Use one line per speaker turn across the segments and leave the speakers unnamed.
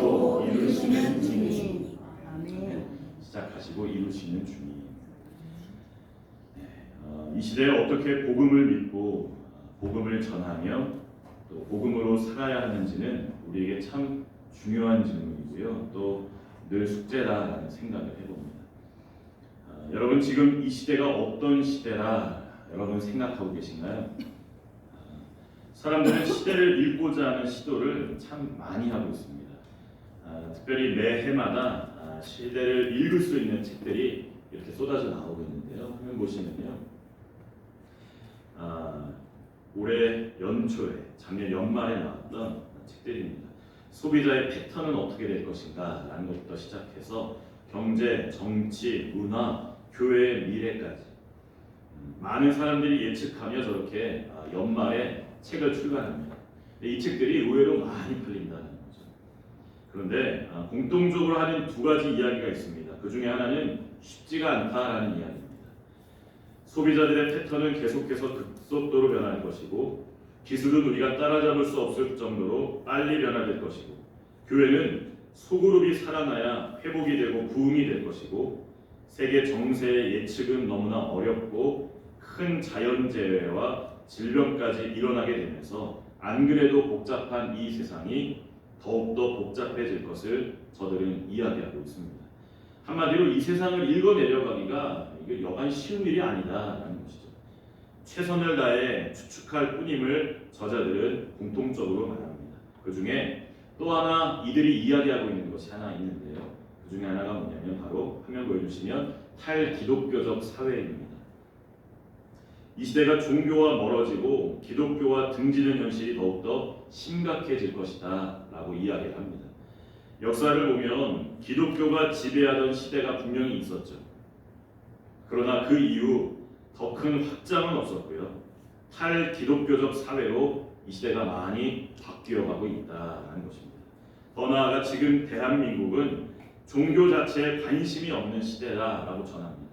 시작하시고 이루시는 주님.
아멘.
시작하시고 이루시는 주님. 이 시대에 어떻게 복음을 믿고 복음을 전하며 또 복음으로 살아야 하는지는 우리에게 참 중요한 질문이고요. 또 늘 숙제라는 생각을 해봅니다. 여러분 지금 이 시대가 어떤 시대라 여러분 생각하고 계신가요? 사람들은 시대를 읽고자 하는 시도를 참 많이 하고 있습니다. 특별히 매 해마다 시대를 읽을 수 있는 책들이 이렇게 쏟아져 나오고 있는데요. 화면 보시면요. 올해 연초에 작년 연말에 나왔던 책들입니다. 소비자의 패턴은 어떻게 될 것인가 라는 것부터 시작해서 경제, 정치, 문화, 교회의 미래까지 많은 사람들이 예측하며 저렇게 연말에 책을 출간합니다. 이 책들이 의외로 많이 팔린다는 거죠. 그런데 공통적으로 하는 두 가지 이야기가 있습니다. 그 중에 하나는 쉽지가 않다라는 이야기입니다. 소비자들의 패턴은 계속해서 급속도로 변할 것이고 기술은 우리가 따라잡을 수 없을 정도로 빨리 변화될 것이고 교회는 소그룹이 살아나야 회복이 되고 부흥이 될 것이고 세계 정세의 예측은 너무나 어렵고 큰 자연재해와 질병까지 일어나게 되면서 안 그래도 복잡한 이 세상이 더욱더 복잡해질 것을 저들은 이야기하고 있습니다. 한마디로 이 세상을 읽어내려가기가 이게 여간 쉬운 일이 아니다라는 것이죠. 최선을 다해 추측할 뿐임을 저자들은 공통적으로 말합니다. 그 중에 또 하나 이들이 이야기하고 있는 것이 하나 있는데요. 그 중에 하나가 뭐냐면 바로 화면 보여주시면 탈기독교적 사회입니다. 이 시대가 종교와 멀어지고 기독교와 등지는 현실이 더욱더 심각해질 것이다 라고 이야기를 합니다. 역사를 보면 기독교가 지배하던 시대가 분명히 있었죠. 그러나 그 이후 더 큰 확장은 없었고요. 탈기독교적 사회로 이 시대가 많이 바뀌어가고 있다는 것입니다. 더 나아가 지금 대한민국은 종교 자체에 관심이 없는 시대라고 전합니다.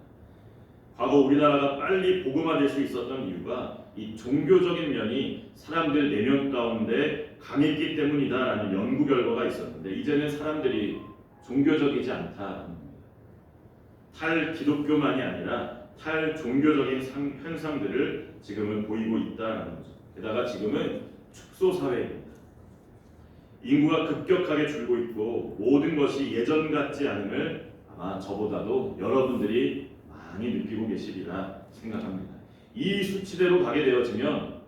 과거 우리나라가 빨리 복음화될 수 있었던 이유가 이 종교적인 면이 사람들 내면 가운데 강했기 때문이다라는 연구 결과가 있었는데 이제는 사람들이 종교적이지 않다는 겁니다. 탈기독교만이 아니라 탈종교적인 현상들을 지금은 보이고 있다는 거죠. 게다가 지금은 축소 사회입니다. 인구가 급격하게 줄고 있고 모든 것이 예전 같지 않음을 아마 저보다도 여러분들이 많이 느끼고 계시리라 생각합니다. 이 수치대로 가게 되어지면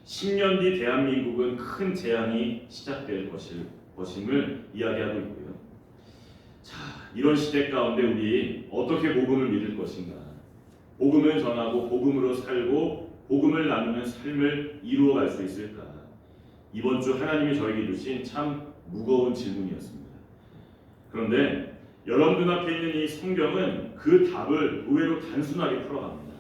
10년 뒤 대한민국은 큰 재앙이 시작될 것임을 이야기하고 있고요. 자, 이런 시대 가운데 우리 어떻게 복음을 믿을 것인가? 복음을 전하고 복음으로 살고 복음을 나누는 삶을 이루어갈 수 있을까? 이번 주 하나님이 저에게 주신 참 무거운 질문이었습니다. 그런데 여러분 눈앞에 있는 이 성경은 그 답을 의외로 단순하게 풀어갑니다.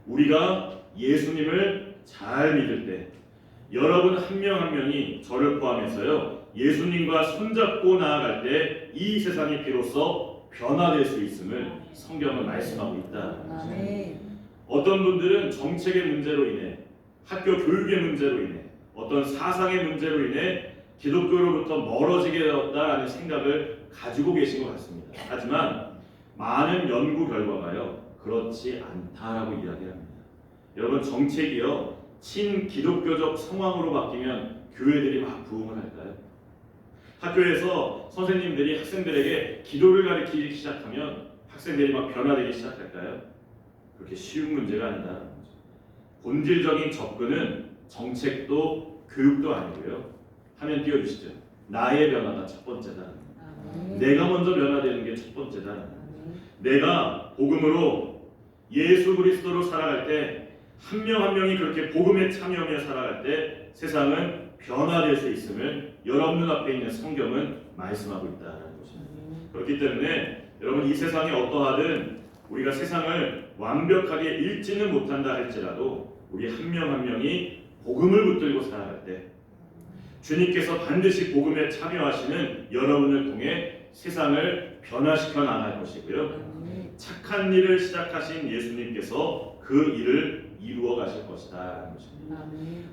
우리가 예수님을 잘 믿을 때 여러분 한 명 한 명이 저를 포함해서요 예수님과 손잡고 나아갈 때 이 세상이 비로소 변화될 수 있음을 성경은 말씀하고 있다. 어떤 분들은 정책의 문제로 인해 학교 교육의 문제로 인해 어떤 사상의 문제로 인해 기독교로부터 멀어지게 되었다라는 생각을 가지고 계신 것 같습니다. 하지만 많은 연구 결과가요 그렇지 않다라고 이야기합니다. 여러분 정책이요 친기독교적 상황으로 바뀌면 교회들이 막 부흥을 할까요? 학교에서 선생님들이 학생들에게 기도를 가르치기 시작하면 학생들이 막 변화되기 시작할까요? 그렇게 쉬운 문제가 아니다라는 거죠. 본질적인 접근은 정책도 교육도 아니고요. 화면 띄워주시죠. 나의 변화가 첫 번째다. 내가 먼저 변화되는 게 첫 번째다. 내가 복음으로 예수 그리스도로 살아갈 때 한 명 한 명이 그렇게 복음에 참여하며 살아갈 때 세상은 변화될 수 있음을 여러분 눈앞에 있는 성경은 말씀하고 있다는 것입니다. 그렇기 때문에 여러분 이 세상이 어떠하든 우리가 세상을 완벽하게 읽지는 못한다 할지라도 우리 한 명 한 명이 복음을 붙들고 살아갈 때 주님께서 반드시 복음에 참여하시는 여러분을 통해 세상을 변화시켜 나갈 것이고요. 착한 일을 시작하신 예수님께서 그 일을 이루어 가실 것이다 라는 것입니다.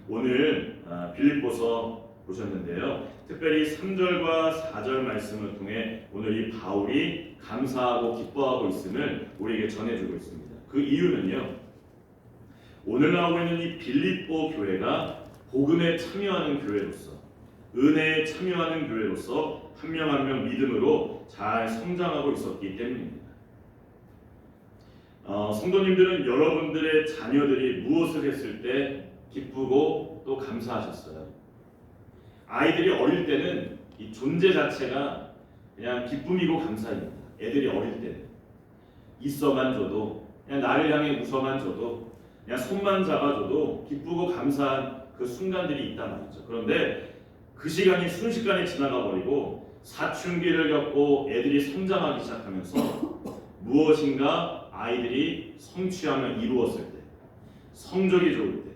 오늘 빌립보서 보셨는데요. 특별히 3절과 4절 말씀을 통해 오늘 이 바울이 감사하고 기뻐하고 있음을 우리에게 전해주고 있습니다. 그 이유는요, 오늘 나오고 있는 이 빌립보 교회가 복음에 참여하는 교회로서, 은혜에 참여하는 교회로서 한 명 한 명 믿음으로 잘 성장하고 있었기 때문입니다. 성도님들은 여러분들의 자녀들이 무엇을 했을 때 기쁘고 또 감사하셨어요? 아이들이 어릴 때는 이 존재 자체가 그냥 기쁨이고 감사입니다. 애들이 어릴 때는 있어만 줘도, 그냥 나를 향해 웃어만 줘도, 그냥 손만 잡아줘도 기쁘고 감사한 그 순간들이 있단 말이죠. 그런데 그 시간이 순식간에 지나가 버리고 사춘기를 겪고 애들이 성장하기 시작하면서 무엇인가 아이들이 성취함을 이루었을 때, 성적이 좋을 때,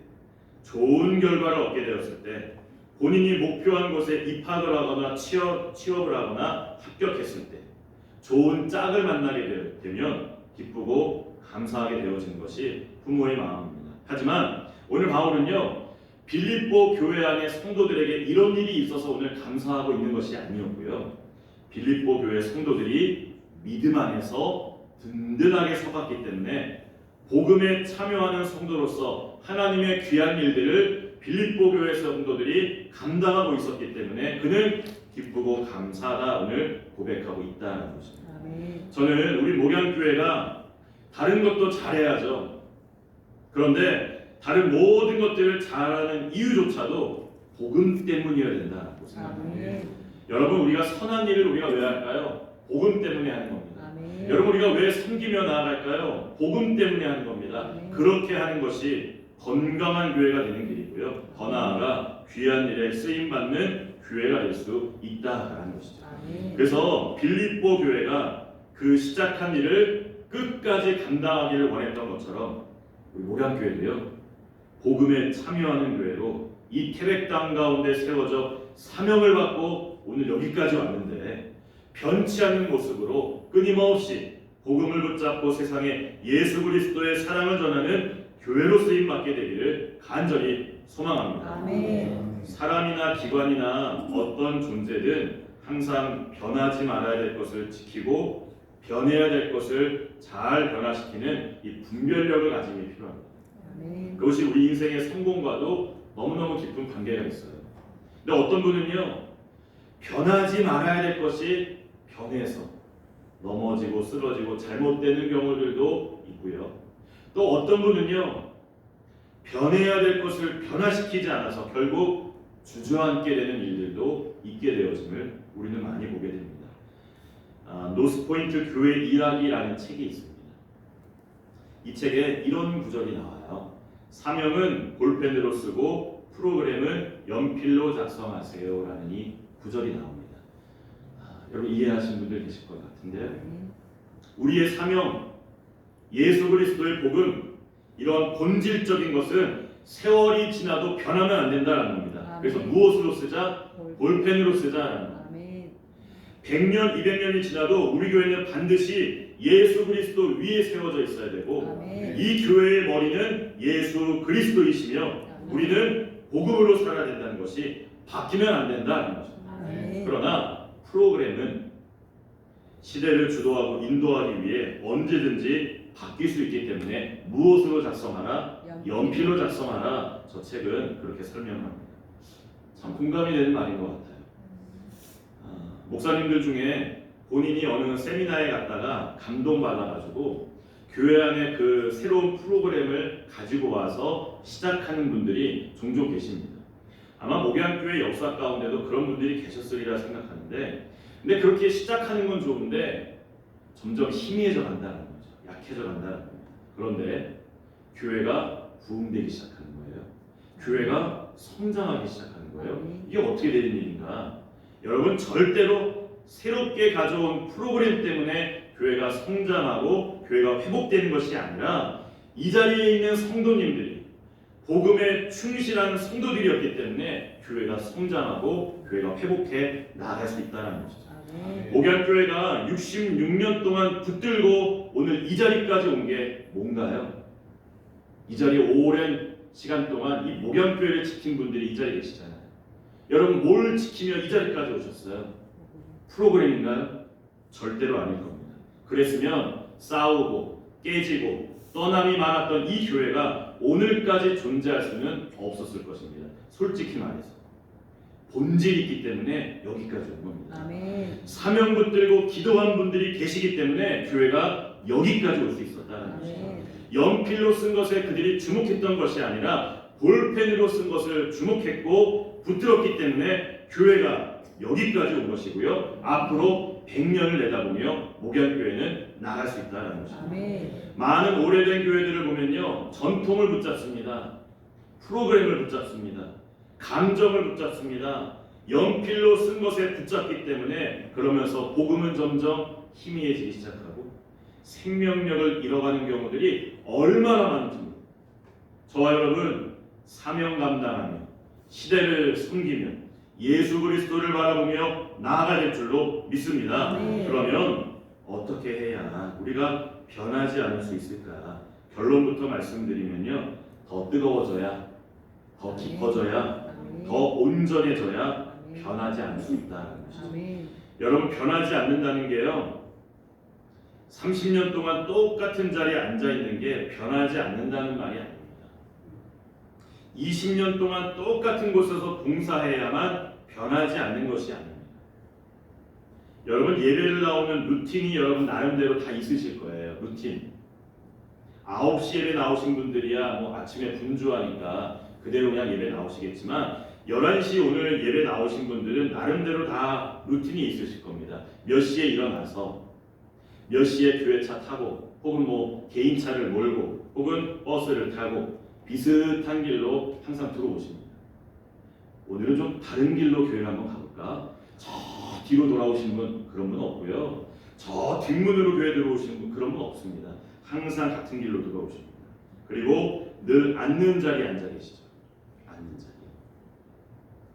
좋은 결과를 얻게 되었을 때, 본인이 목표한 곳에 입학을 하거나 취업을 하거나 합격했을 때, 좋은 짝을 만나게 되면 기쁘고 감사하게 되어지는 것이 부모의 마음입니다. 하지만 오늘 바울은요, 빌립보 교회 안의 성도들에게 이런 일이 있어서 오늘 감사하고 있는 것이 아니었고요, 빌립보 교회 성도들이 믿음 안에서 든든하게 서갔기 때문에 복음에 참여하는 성도로서 하나님의 귀한 일들을 빌립보 교회 성도들이 감당하고 있었기 때문에 그는 기쁘고 감사하다 오늘 고백하고 있다는 것입니다. 저는 우리 목양교회가 다른 것도 잘해야죠. 그런데 다른 모든 것들을 잘하는 이유조차도 복음 때문이어야 된다고 생각합니다. 여러분, 우리가 선한 일을 우리가 왜 할까요? 복음 때문에 하는 겁니다. 여러분, 우리가 왜 섬기며 나아갈까요? 복음 때문에 하는 겁니다. 그렇게 하는 것이 건강한 교회가 되는 길이고요, 더 나아가 귀한 일에 쓰임받는 교회가 될 수 있다라는 것이죠. 그래서 빌립보 교회가 그 시작한 일을 끝까지 감당하기를 원했던 것처럼 우리 목양교회도요, 복음에 참여하는 교회로 이 태백 땅 가운데 세워져 사명을 받고 오늘 여기까지 왔는데, 변치 않는 모습으로 끊임없이 복음을 붙잡고 세상에 예수 그리스도의 사랑을 전하는 교회로 쓰임 받게 되기를 간절히 소망합니다.
아멘.
사람이나 기관이나 어떤 존재든 항상 변하지 말아야 될 것을 지키고 변해야 될 것을 잘 변화시키는 이 분별력을 가짐이 필요합니다.
아멘.
그것이 우리 인생의 성공과도 너무너무 깊은 관계가 있어요. 근데 어떤 분은요, 변하지 말아야 될 것이 변해서 넘어지고 쓰러지고 잘못되는 경우들도 있고요, 또 어떤 분은요, 변해야 될 것을 변화시키지 않아서 결국 주저앉게 되는 일들도 있게 되어짐을 우리는 많이 보게 됩니다. 노스포인트 교회 일하기라는 책이 있습니다. 이 책에 이런 구절이 나와요. 사명은 볼펜으로 쓰고 프로그램은 연필로 작성하세요 라는 이 구절이 나옵니다. 여러분 이해하시는 분들 계실 것 같은데요, 우리의 사명, 예수 그리스도의 복음, 이런 본질적인 것은 세월이 지나도 변하면 안 된다는 겁니다. 그래서 무엇으로 쓰자? 볼펜으로 쓰자라는 겁니다. 100년, 200년이 지나도 우리 교회는 반드시 예수 그리스도 위에 세워져 있어야 되고, 이 교회의 머리는 예수 그리스도이시며 우리는 복음으로 살아야 된다는 것이 바뀌면 안 된다는 거죠. 그러나 프로그램은 시대를 주도하고 인도하기 위해 언제든지 바뀔 수 있기 때문에 무엇으로 작성하라? 연필로 작성하라. 저 책은 그렇게 설명합니다. 참 공감이 되는 말인 것 같아요. 목사님들 중에 본인이 어느 세미나에 갔다가 감동받아가지고 교회 안에 그 새로운 프로그램을 가지고 와서 시작하는 분들이 종종 계십니다. 아마 목양교회 역사 가운데도 그런 분들이 계셨으리라 생각하는데, 근데 그렇게 시작하는 건 좋은데 점점 희미해져 간다는 거죠. 약해져 간다는 겁니다. 그런데 교회가 부흥되기 시작하는 거예요. 교회가 성장하기 시작하는 거예요. 이게 어떻게 되는 일인가? 여러분, 절대로 새롭게 가져온 프로그램 때문에 교회가 성장하고 교회가 회복되는 것이 아니라 이 자리에 있는 성도님들이 복음에 충실한 성도들이었기 때문에 교회가 성장하고 교회가 회복해 나아갈 수 있다는 것이죠. 목양교회가 66년 동안 붙들고 오늘 이 자리까지 온 게 뭔가요? 이 자리에 오랜 시간 동안 이 목양교회를 지킨 분들이 이 자리에 계시잖아요. 여러분 뭘 지키며 이 자리까지 오셨어요? 프로그램인가요? 절대로 아닐 겁니다. 그랬으면 싸우고 깨지고 떠남이 많았던 이 교회가 오늘까지 존재할 수는 없었을 것입니다. 솔직히 말해서 본질이 있기 때문에 여기까지 온 겁니다.
아멘.
사명 붙들고 기도한 분들이 계시기 때문에 교회가 여기까지 올 수 있었다는 것이죠.
아멘.
연필로 쓴 것에 그들이 주목했던 것이 아니라 볼펜으로 쓴 것을 주목했고 붙들었기 때문에 교회가 여기까지 온 것이고요. 앞으로 100년을 내다보며 목양교회는 나갈 수 있다는 것입니다.
아멘.
많은 오래된 교회들을 보면요, 전통을 붙잡습니다. 프로그램을 붙잡습니다. 감정을 붙잡습니다. 연필로 쓴 것에 붙잡기 때문에 그러면서 복음은 점점 희미해지기 시작하고 생명력을 잃어가는 경우들이 얼마나 많은지 모릅니다. 저와 여러분 사명 감당하며 시대를 섬기며 예수 그리스도를 바라보며 나아가야 될 줄로 믿습니다.
네.
그러면 어떻게 해야 우리가 변하지 않을 수 있을까? 결론부터 말씀드리면요, 더 뜨거워져야, 더 깊어져야,
아멘.
더 온전해져야
아멘.
변하지 않을 수 있다는 것이죠.
아멘.
여러분 변하지 않는다는 게요, 30년 동안 똑같은 자리에 앉아 있는 게 변하지 않는다는 말이 아닙니다. 20년 동안 똑같은 곳에서 봉사해야만 변하지 않는 것이 아닙니다. 여러분 예배를 나오는 루틴이 여러분 나름대로 다 있으실 거예요. 루틴. 9시 예배 나오신 분들이야 뭐 아침에 분주하니까 그대로 그냥 예배 나오시겠지만 11시 오늘 예배 나오신 분들은 나름대로 다 루틴이 있으실 겁니다. 몇 시에 일어나서 몇 시에 교회차 타고 혹은 뭐 개인차를 몰고 혹은 버스를 타고 비슷한 길로 항상 들어오십니다. 오늘은 좀 다른 길로 교회를 한번 가볼까? 저 뒤로 돌아오시는 분 그런 분 없고요. 저 뒷문으로 교회 들어오시는 분 그런 분 없습니다. 항상 같은 길로 들어오십니다. 그리고 늘 앉는 자리에 앉아 계시죠. 앉는 자리.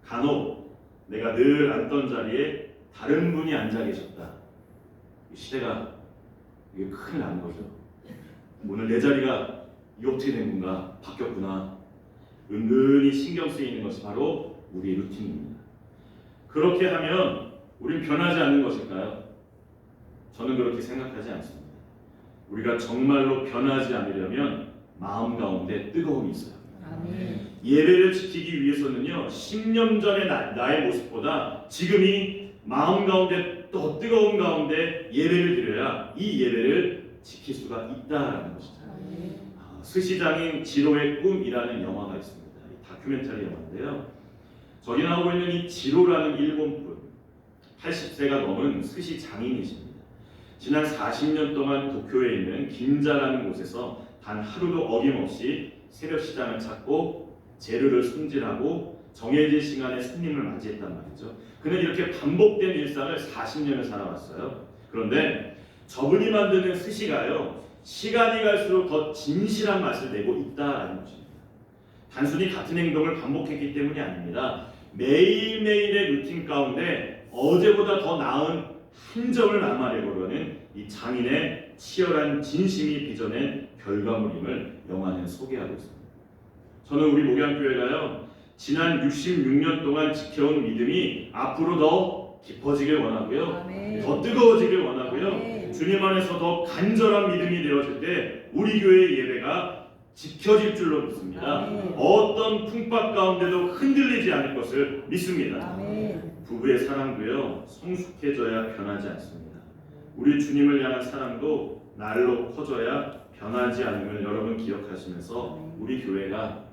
간혹 내가 늘 앉던 자리에 다른 분이 앉아 계셨다. 이 시대가 이게 큰일 나는 거죠. 오늘 내 자리가 이게 어떻게 된 건가? 바뀌었구나. 은근히 신경 쓰이는 것이 바로 우리의 루틴입니다. 그렇게 하면 우린 변하지 않는 것일까요? 저는 그렇게 생각하지 않습니다. 우리가 정말로 변하지 않으려면 마음 가운데 뜨거움이 있어요.
아멘.
예배를 지키기 위해서는요, 10년 전의 나의 모습보다 지금이 마음 가운데 더 뜨거운 가운데 예배를 드려야 이 예배를 지킬 수가 있다라는 것이죠.
아멘.
스시장인 지로의 꿈이라는 영화가 있습니다. 다큐멘터리 영화인데요. 저기 나오고 있는 이 지로라는 일본분, 80세가 넘은 스시 장인이십니다. 지난 40년 동안 도쿄에 있는 긴자라는 곳에서 단 하루도 어김없이 새벽 시장을 찾고 재료를 손질하고 정해진 시간에 손님을 맞이했단 말이죠. 그는 이렇게 반복된 일상을 40년을 살아왔어요. 그런데 저분이 만드는 스시가요, 시간이 갈수록 더 진실한 맛을 내고 있다라는 것입니다. 단순히 같은 행동을 반복했기 때문이 아닙니다. 매일매일의 루틴 가운데 어제보다 더 나은 한 점을 남아내고려는 이 장인의 치열한 진심이 빚어낸 결과물임을 영화는 소개하고 있습니다. 저는 우리 목양교회가요, 지난 66년 동안 지켜온 믿음이 앞으로 더 깊어지길 원하고요.
아멘.
더 뜨거워지길 원하고요.
아멘.
주님 안에서 더 간절한 믿음이 되어질 때 우리 교회의 예배가 지켜질 줄로 믿습니다.
아멘.
어떤 풍파 가운데도 흔들리지 않을 것을 믿습니다.
아멘.
부부의 사랑도요, 성숙해져야 변하지 않습니다. 우리 주님을 향한 사랑도 날로 커져야 변하지 않음을 여러분 기억하시면서 우리 교회가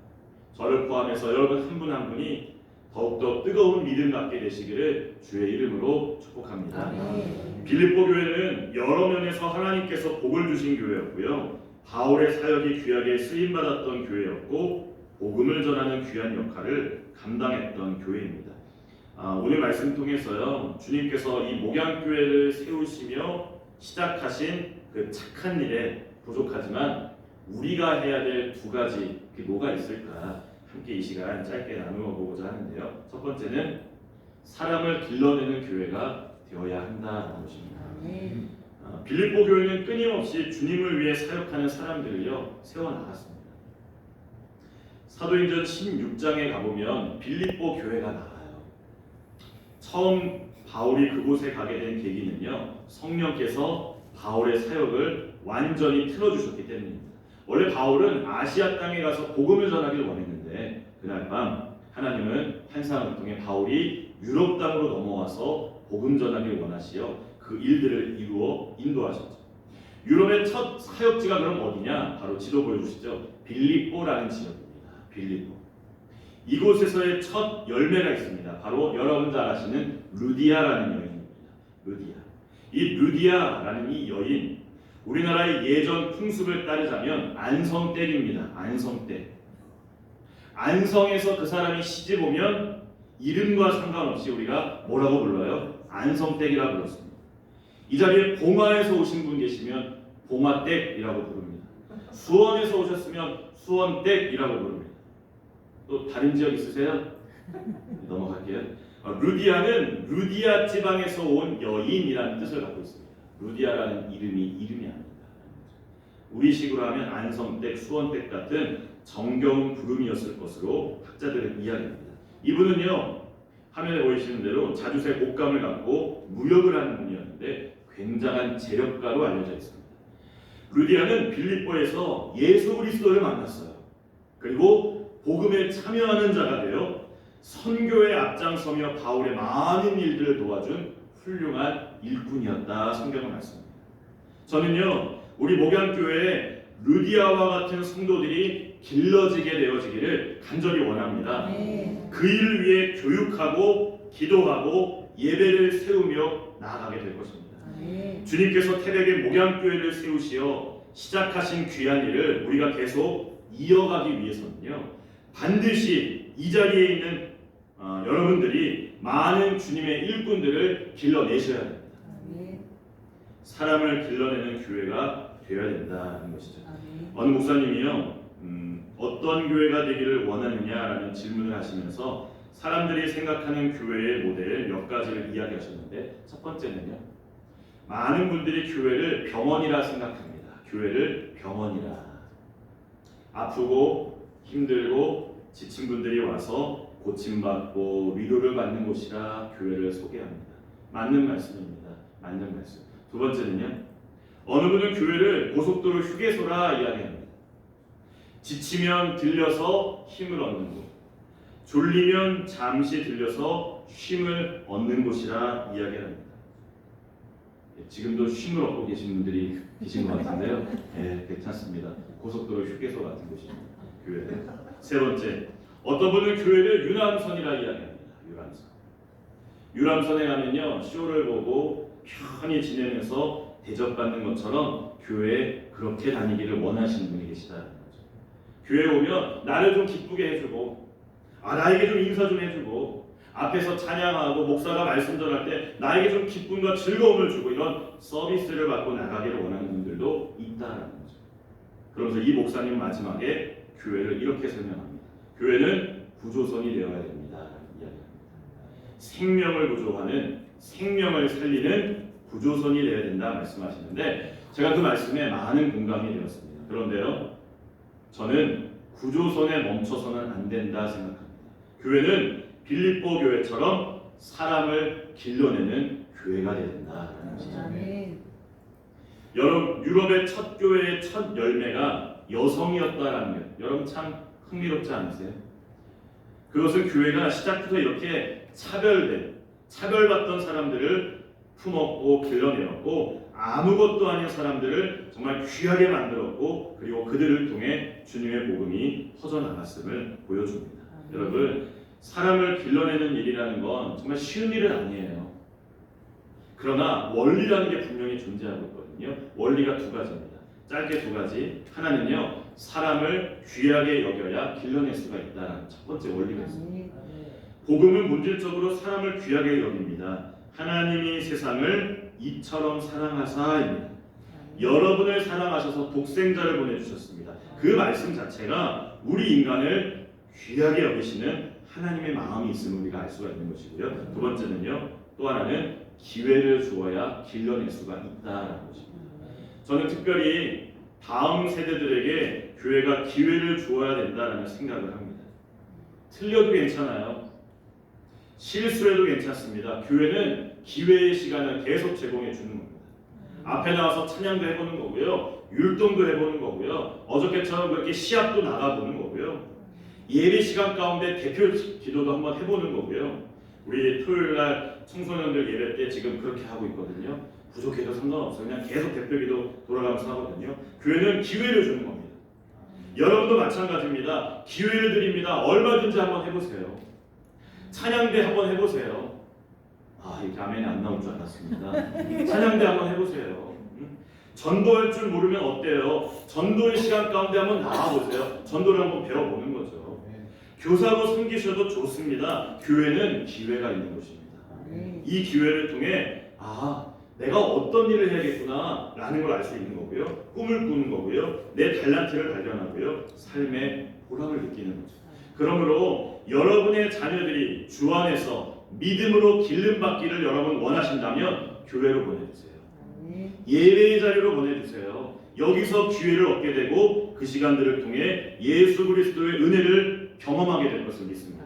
저를 포함해서 여러분 한 분 한 분이 더욱더 뜨거운 믿음 갖게 되시기를 주의 이름으로 축복합니다.
아멘.
빌립보 교회는 여러 면에서 하나님께서 복을 주신 교회였고요. 바울의 사역이 귀하게 쓰임받았던 교회였고 복음을 전하는 귀한 역할을 감당했던 교회입니다. 오늘 말씀 통해서요, 주님께서 이 목양교회를 세우시며 시작하신 그 착한 일에 부족하지만 우리가 해야 될 두 가지, 그게 뭐가 있을까? 함께 이 시간 짧게 나누어 보고자 하는데요. 첫 번째는 사람을 길러내는 교회가 되어야 한다는 것입니다.
아멘.
빌립보 교회는 끊임없이 주님을 위해 사역하는 사람들을요 세워나갔습니다. 사도행전 16장에 가보면 빌립보 교회가 나와요. 처음 바울이 그곳에 가게 된 계기는요, 성령께서 바울의 사역을 완전히 틀어주셨기 때문입니다. 원래 바울은 아시아 땅에 가서 복음을 전하길 원했는데 그날 밤 하나님은 환상을 통해 바울이 유럽 땅으로 넘어와서 복음 전하길 원하시어 그 일들을 이루어 인도하셨죠. 유럽의 첫 사역지가 그럼 어디냐? 바로 지도 보여주시죠. 빌립보라는 지역입니다. 빌립보. 이곳에서의 첫 열매가 있습니다. 바로 여러분 잘 아시는 루디아라는 여인입니다. 루디아. 이 루디아라는 이 여인, 우리나라의 예전 풍습을 따르자면 안성댁입니다. 안성댁. 안성에서 그 사람이 시집 오면 이름과 상관없이 우리가 뭐라고 불러요? 안성댁이라고 불렀습니다. 이 자리에 봉화에서 오신 분 계시면 봉화댁이라고 부릅니다. 수원에서 오셨으면 수원댁이라고 부릅니다. 또 다른 지역 있으세요? 넘어갈게요. 루디아는 루디아 지방에서 온 여인이라는 뜻을 갖고 있습니다. 루디아라는 이름이 아닙니다. 우리식으로 하면 안성댁, 수원댁 같은 정겨운 부름이었을 것으로 학자들은 이야기합니다. 이분은요, 화면에 보이시는 대로 자주새 목감을 갖고 무역을 하는 분이었는데 굉장한 재력가로 알려져 있습니다. 루디아는 빌립보에서 예수 그리스도를 만났어요. 그리고 복음에 참여하는 자가 되어 선교에 앞장서며 바울의 많은 일들을 도와준 훌륭한 일꾼이었다 성경은 말씀합니다. 저는요, 우리 목양교회에 루디아와 같은 성도들이 길러지게 되어지기를 간절히 원합니다. 그 일을 위해 교육하고 기도하고 예배를 세우며 나아가게 될 것입니다. 주님께서 태백의 목양교회를 세우시어 시작하신 귀한 일을 우리가 계속 이어가기 위해서는요, 반드시 이 자리에 있는 여러분들이 많은 주님의 일꾼들을 길러내셔야 됩니다. 사람을 길러내는 교회가 되어야 된다는 것이죠. 어느 목사님이요, 어떤 교회가 되기를 원하느냐라는 질문을 하시면서 사람들이 생각하는 교회의 모델 몇 가지를 이야기하셨는데, 첫 번째는요, 많은 분들이 교회를 병원이라 생각합니다. 교회를 병원이라. 아프고 힘들고 지친 분들이 와서 고침받고 위로를 받는 곳이라 교회를 소개합니다. 맞는 말씀입니다. 맞는 말씀. 두 번째는요, 어느 분은 교회를 고속도로 휴게소라 이야기합니다. 지치면 들려서 힘을 얻는 곳, 졸리면 잠시 들려서 쉼을 얻는 곳이라 이야기합니다. 지금도 쉼을 얻고 계신 분들이 계신 것 같은데요. 네, 괜찮습니다. 고속도로 휴게소 같은 곳입니다. 교회는. 세 번째, 어떤 분은 교회를 유람선이라 이야기합니다. 유람선. 유람선에 가면요, 쇼를 보고 편히 지내면서 대접받는 것처럼 교회에 그렇게 다니기를 원하시는 분이 계시다는 거죠. 교회에 오면 나를 좀 기쁘게 해주고, 나에게 좀 인사 좀 해주고, 앞에서 찬양하고 목사가 말씀 전할 때 나에게 좀 기쁨과 즐거움을 주고, 이런 서비스를 받고 나가기를 원하는 분들도 있다는 거죠. 그러면서 이 목사님 마지막에 교회를 이렇게 설명합니다. 교회는 구조선이 되어야 됩니다. 이야기합니다. 생명을 구조하는, 생명을 살리는 구조선이 되어야 된다 말씀하시는데, 제가 그 말씀에 많은 공감이 되었습니다. 그런데요, 저는 구조선에 멈춰서는 안 된다 생각합니다. 교회는 빌립보 교회처럼 사람을 길러내는 교회가 되어야 된다는 것이죠. 여러분, 유럽의 첫 교회의 첫 열매가 여성이었다라는 것, 여러분 참 흥미롭지 않으세요? 그것은 교회가 시작부터 이렇게 차별받던 사람들을 품었고 길러내었고, 아무것도 아닌 사람들을 정말 귀하게 만들었고, 그리고 그들을 통해 주님의 복음이 퍼져나갔음을 보여줍니다. 여러분, 사람을 길러내는 일이라는 건 정말 쉬운 일은 아니에요. 그러나 원리라는 게 분명히 존재하고 있거든요. 원리가 두 가지입니다. 짧게 두 가지. 하나는요, 사람을 귀하게 여겨야 길러낼 수가 있다는 첫 번째 원리가 있습니다. 복음은 본질적으로 사람을 귀하게 여깁니다. 하나님이 세상을 이처럼 사랑하사입니다. 여러분을 사랑하셔서 독생자를 보내주셨습니다. 그 말씀 자체가 우리 인간을 귀하게 여기시는 하나님의 마음이 있음을 우리가 알 수가 있는 것이고요. 두 번째는요, 또 하나는 기회를 주어야 길러낼 수가 있다는 것입니다. 저는 특별히 다음 세대들에게 교회가 기회를 주어야 된다는 생각을 합니다. 틀려도 괜찮아요. 실수해도 괜찮습니다. 교회는 기회의 시간을 계속 제공해 주는 겁니다. 앞에 나와서 찬양도 해보는 거고요. 율동도 해보는 거고요. 어저께처럼 그렇게 시합도 나가보는 거고요. 예배 시간 가운데 대표 기도도 한번 해보는 거고요. 우리 토요일날 청소년들 예배 때 지금 그렇게 하고 있거든요. 부족해도 상관없어요. 그냥 계속 대표 기도 돌아가면서 하거든요. 교회는 기회를 주는 겁니다. 여러분도 마찬가지입니다. 기회를 드립니다. 얼마든지 한번 해보세요. 찬양대 한번 해보세요. 이렇게 아멘이 안 나올 줄 알았습니다. 찬양대 한번 해보세요. 전도할 줄 모르면 어때요? 전도의 시간 가운데 한번 나와보세요. 전도를 한번 배워보는 거죠. 교사로 섬기셔도 좋습니다. 교회는 기회가 있는 곳입니다. 이 기회를 통해 내가 어떤 일을 해야겠구나 라는 걸 알 수 있는 거고요. 꿈을 꾸는 거고요. 내 달란트를 발견하고요. 삶의 보람을 느끼는 거죠. 그러므로 여러분의 자녀들이 주 안에서 믿음으로 길름받기를 여러분 원하신다면 교회로 보내주세요. 예배의 자리로 보내주세요. 여기서 기회를 얻게 되고 그 시간들을 통해 예수 그리스도의 은혜를 경험하게 될 것을 믿습니다.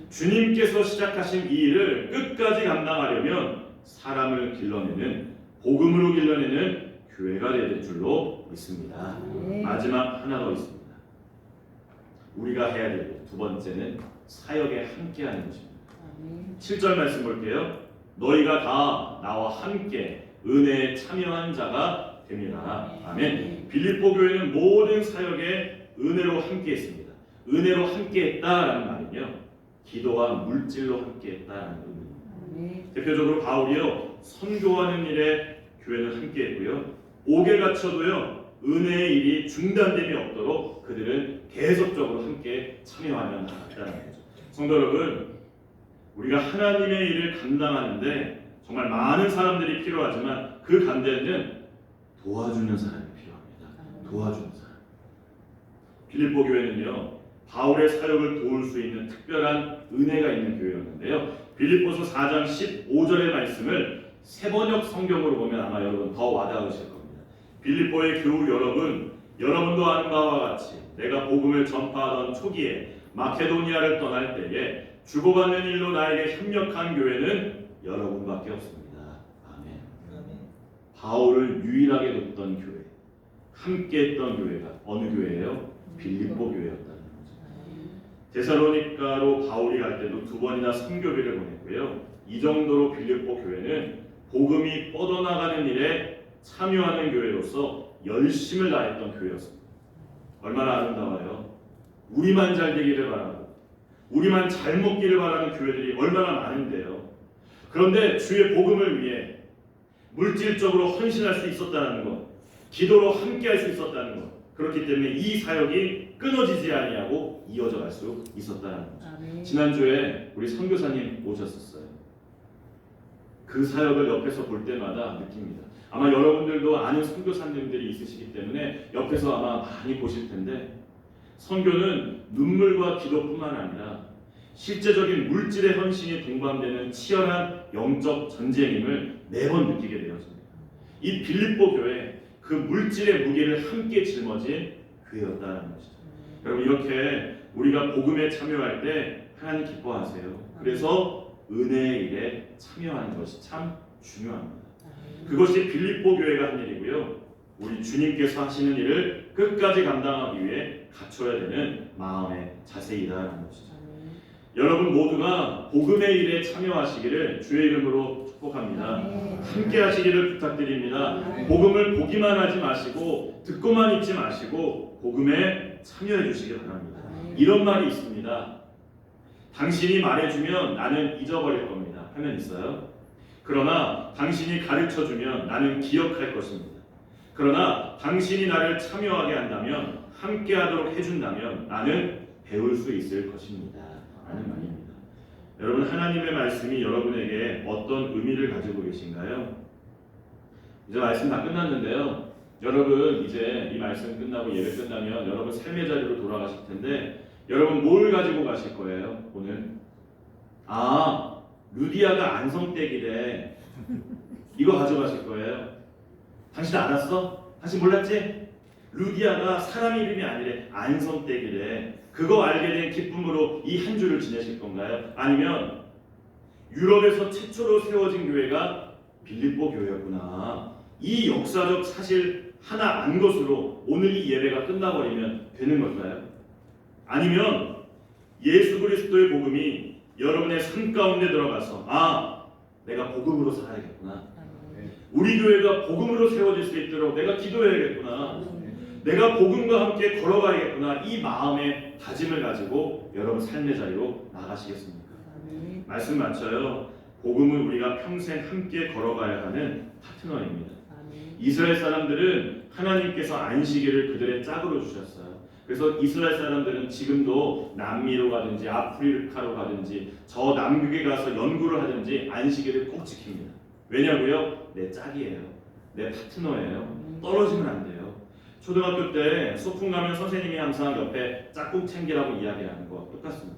주님께서 시작하신 이 일을 끝까지 감당하려면 사람을 길러내는, 복음으로 길러내는 교회가 될 줄로 믿습니다. 마지막 하나 더 있습니다. 우리가 해야 될 두 번째는 사역에 함께하는 것입니다. 7절 말씀 볼게요. 너희가 다 나와 함께 은혜에 참여한 자가 됩니다. 아멘. 빌립보 교회는 모든 사역에 은혜로 함께했습니다. 은혜로 함께했다라는 말은요, 기도와 물질로 함께했다라는 의미입니다. 대표적으로 바울이요, 선교하는 일에 교회는 함께했고요, 옥에 갇혀도요 은혜의 일이 중단됨이 없도록 그들은 계속적으로 함께 참여하며 나갔다는 거죠. 성도 여러분, 우리가 하나님의 일을 감당하는데 정말 많은 사람들이 필요하지만 그 가운데는 도와주는 사람이 필요합니다. 도와주는 사람. 빌립보 교회는요, 바울의 사역을 도울 수 있는 특별한 은혜가 있는 교회였는데요. 빌립보서 4장 15절의 말씀을 새번역 성경으로 보면 아마 여러분 더 와닿으실 겁니다. 빌립보의 교우 여러분도 아는 바와 같이 내가 복음을 전파하던 초기에 마케도니아를 떠날 때에 주고받는 일로 나에게 협력한 교회는 여러분밖에 없습니다. 아멘. 바울을 유일하게 돕던 교회, 함께했던 교회가 어느 교회예요? 빌립보 교회였다는 거죠. 데살로니가로 바울이 갈 때도 2번이나 선교비를 보냈고요. 이 정도로 빌립보 교회는 복음이 뻗어나가는 일에 참여하는 교회로서 열심을 다했던 교회였습니다. 얼마나 아름다워요. 우리만 잘 되기를 바라고 우리만 잘 먹기를 바라는 교회들이 얼마나 많은데요. 그런데 주의 복음을 위해 물질적으로 헌신할 수 있었다는 것, 기도로 함께할 수 있었다는 것, 그렇기 때문에 이 사역이 끊어지지 아니하고 이어져 갈 수 있었다는 거죠. 지난주에 우리 선교사님 오셨었어요. 그 사역을 옆에서 볼 때마다 느낍니다. 아마 여러분들도 아는 선교사님들이 있으시기 때문에 옆에서 아마 많이 보실 텐데, 선교는 눈물과 기도뿐만 아니라 실제적인 물질의 헌신이 동반되는 치열한 영적 전쟁임을 매번 느끼게 되었습니다. 이 빌립보 교회, 그 물질의 무게를 함께 짊어진 교회였다는 것이죠. 여러분, 이렇게 우리가 복음에 참여할 때 하나님 기뻐하세요. 그래서 은혜의 일에 참여하는 것이 참 중요합니다. 그것이 빌립보 교회가 한 일이고요. 우리 주님께서 하시는 일을 끝까지 감당하기 위해 갖춰야 되는 마음의 자세이다라는 것이죠. 여러분 모두가 복음의 일에 참여하시기를 주의 이름으로 축복합니다. 함께 하시기를 부탁드립니다. 복음을 보기만 하지 마시고 듣고만 있지 마시고 복음에 참여해 주시기 바랍니다. 이런 말이 있습니다. 당신이 말해주면 나는 잊어버릴 겁니다. 하면 있어요. 그러나 당신이 가르쳐주면 나는 기억할 것입니다. 그러나 당신이 나를 참여하게 한다면, 함께하도록 해준다면 나는 배울 수 있을 것입니다. 라는 말입니다. 여러분, 하나님의 말씀이 여러분에게 어떤 의미를 가지고 계신가요? 이제 말씀 다 끝났는데요. 여러분 이제 이 말씀 끝나고 예배 끝나면 여러분 삶의 자리로 돌아가실 텐데, 여러분 뭘 가지고 가실 거예요? 오늘 루디아가 안성댁이래. 이거 가져가실 거예요. 당신 알았어? 당신 몰랐지? 루디아가 사람 이름이 아니래. 안성댁이래. 그거 알게 된 기쁨으로 이 한 주를 지내실 건가요? 아니면 유럽에서 최초로 세워진 교회가 빌립보 교회였구나. 이 역사적 사실 하나 안 것으로 오늘 이 예배가 끝나버리면 되는 걸까요? 아니면 예수 그리스도의 복음이 여러분의 삶 가운데 들어가서 내가 복음으로 살아야겠구나. 우리 교회가 복음으로 세워질 수 있도록 내가 기도해야겠구나. 내가 복음과 함께 걸어가야겠구나. 이 마음의 다짐을 가지고 여러분 삶의 자리로 나가시겠습니까? 말씀 맞춰요. 복음은 우리가 평생 함께 걸어가야 하는 파트너입니다. 이스라엘 사람들은 하나님께서 안식일을 그들의 짝으로 주셨어요. 그래서 이스라엘 사람들은 지금도 남미로 가든지 아프리카로 가든지 저 남극에 가서 연구를 하든지 안식일을 꼭 지킵니다. 왜냐고요? 내 짝이에요. 내 파트너예요. 떨어지면 안 돼요. 초등학교 때 소풍 가면 선생님이 항상 옆에 짝꿍 챙기라고 이야기하는 거 똑같습니다.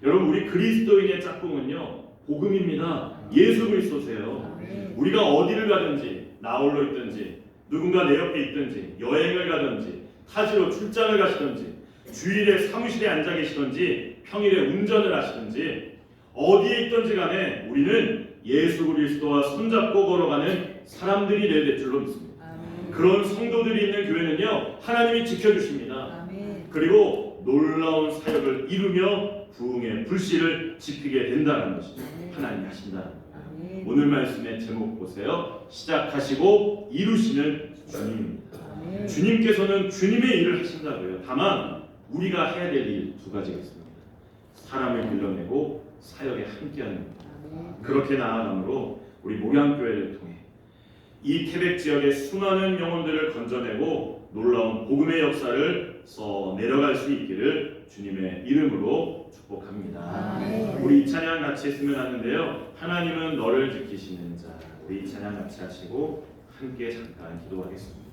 여러분, 우리 그리스도인의 짝꿍은요 복음입니다. 예수 그리스도세요. 우리가 어디를 가든지 나 홀로 있든지 누군가 내 옆에 있든지 여행을 가든지 타지로 출장을 가시든지 주일에 사무실에 앉아 계시든지 평일에 운전을 하시든지 어디에 있든지 간에 우리는 예수 그리스도와 손잡고 걸어가는 사람들이 되어야 될 줄로 믿습니다. 그런 성도들이 있는 교회는요 하나님이 지켜주십니다. 그리고 놀라운 사역을 이루며 부흥의 불씨를 지피게 된다는 것이죠. 하나님이 하신다는 거예요. 오늘 말씀의 제목 보세요. 시작하시고 이루시는 주님입니다. 주님께서는 주님의 일을 하신다고요. 다만 우리가 해야 될 일 두 가지가 있습니다. 사람을 길러내고 사역에 함께하는 것. 그렇게 나아감으로 우리 목양교회를 통해 이 태백 지역의 수많은 영혼들을 건져내고 놀라운 복음의 역사를 써 내려갈 수 있기를 주님의 이름으로 축복합니다. 우리 이 찬양 같이 했으면 하는데요. 하나님은 너를 지키시는 자. 우리 이 찬양 같이 하시고 함께 잠깐 기도하겠습니다.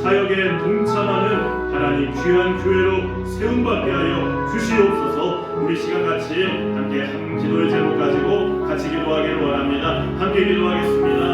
사역에 동참하는 하나님 귀한 교회로 세움받게 하여 주시옵소서. 우리 시간 같이 함께 한 기도의 제목 가지고 같이 기도하기를 원합니다. 함께 기도하겠습니다.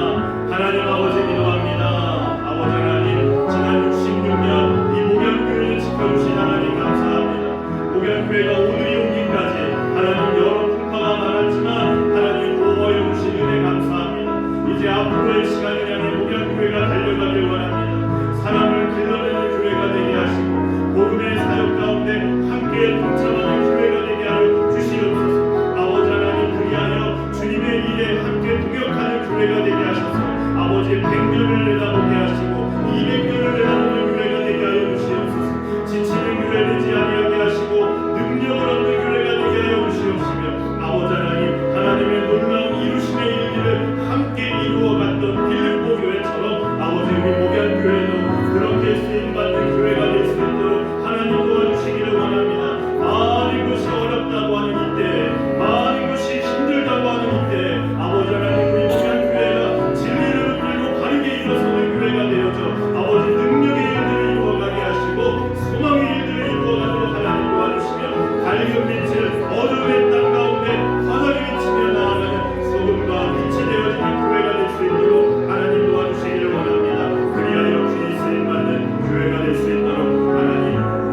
하나님 아버지 기도합니다. 아버지 하나님, 지난 66년 이 목양교회를 지켜주신 하나님 감사합니다. 목양교회가 오늘이 오기까지 하나님 여러 풍파가 많았지만 하나님 보호하여 주신 은혜 감사합니다. 이제 앞으로의 시간을 향해 목양교회가 달려가길 원합니다. 사람을 길러내는 교회가 되게 하시고 복음의 사역 가운데 함께 동참하는 교회가 되게 하여 주시옵소서. 아버지 하나님, 그리하여 주님의 일에 함께 동역하는 교회가 되게 하셔서 아버지 100년을 내다보게 하시고 200년을 내다보는 교회가 되게 하여 주시옵소서. 지치는 교회 되지 아니하게 하시고 능력을 얻는 교회가 되게 하여 주시옵시며 아버지 하나님, 하나님의 놀라운 이루심의 일들을 함께 이루어갔던 빌립보 교회처럼 아버지 우리 목양교회도 그렇게 쓰임받는 교회가 될 수 있도록 하나님 도와주시기를 원합니다. 많은 것이 어렵다고 하는 이때, 많은 것이 힘들다고 하는 이때 아버지 하나님, 우리 목양교회가 진리를 끌고 바르게 일어서는 교회가 되어져 아버지 능력의 일들을 이루어가게 하시고 소망의 일들을 이루어가도록 하나님 도와주시며 밝은 빛을 어둠의 땅 가운데 환하게 비치며 나아가는 소금과 빛이 되어지는 교회가 될 수 있도록 하나님 도와주시기를 원합니다. 그리하여 귀히 쓰임받는 교회가 될 수 있도록 하나님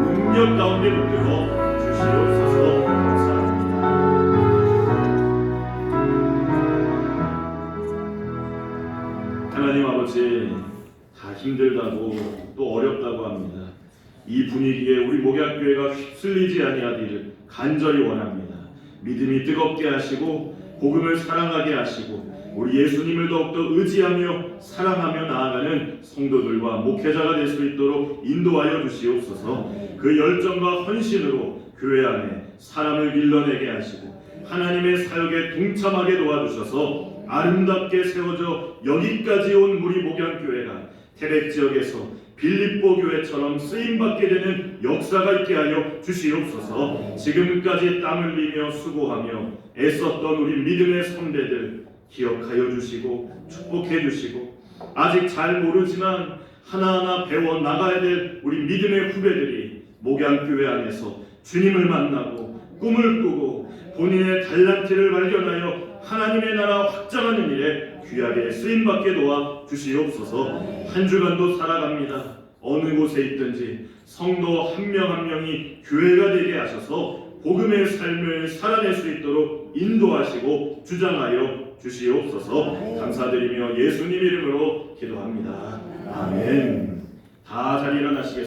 능력 가운데 붙들어 주시옵소서. 감사합니다. 하나님 아버지, 다 힘들다고 또 어렵다고 합니다. 이 분위기에 우리 목양교회가 휩쓸리지 아니하기를 간절히 원합니다. 믿음이 뜨겁게 하시고 복음을 사랑하게 하시고 우리 예수님을 더욱더 의지하며 사랑하며 나아가는 성도들과 목회자가 될 수 있도록 인도하여 주시옵소서. 그 열정과 헌신으로 교회 안에 사람을 길러내게 하시고 하나님의 사역에 동참하게 도와주셔서 아름답게 세워져 여기까지 온 우리 목양교회가 태백 지역에서 빌립보 교회처럼 쓰임받게 되는 역사가 있게 하여 주시옵소서. 지금까지 땀 흘리며 수고하며 애썼던 우리 믿음의 선배들 기억하여 주시고 축복해 주시고 아직 잘 모르지만 하나하나 배워 나가야 될 우리 믿음의 후배들이 목양교회 안에서 주님을 만나고 꿈을 꾸고 본인의 달란트를 발견하여 하나님의 나라 확장하는 일에 귀하게 쓰임받게 도와 주시옵소서. 한 주간도 살아갑니다. 어느 곳에 있든지 성도 한 명 한 명이 교회가 되게 하셔서 복음의 삶을 살아낼 수 있도록 인도하시고 주장하여 주시옵소서. 감사드리며 예수님 이름으로 기도합니다. 아멘. 다 잘 일어나시겠습니다.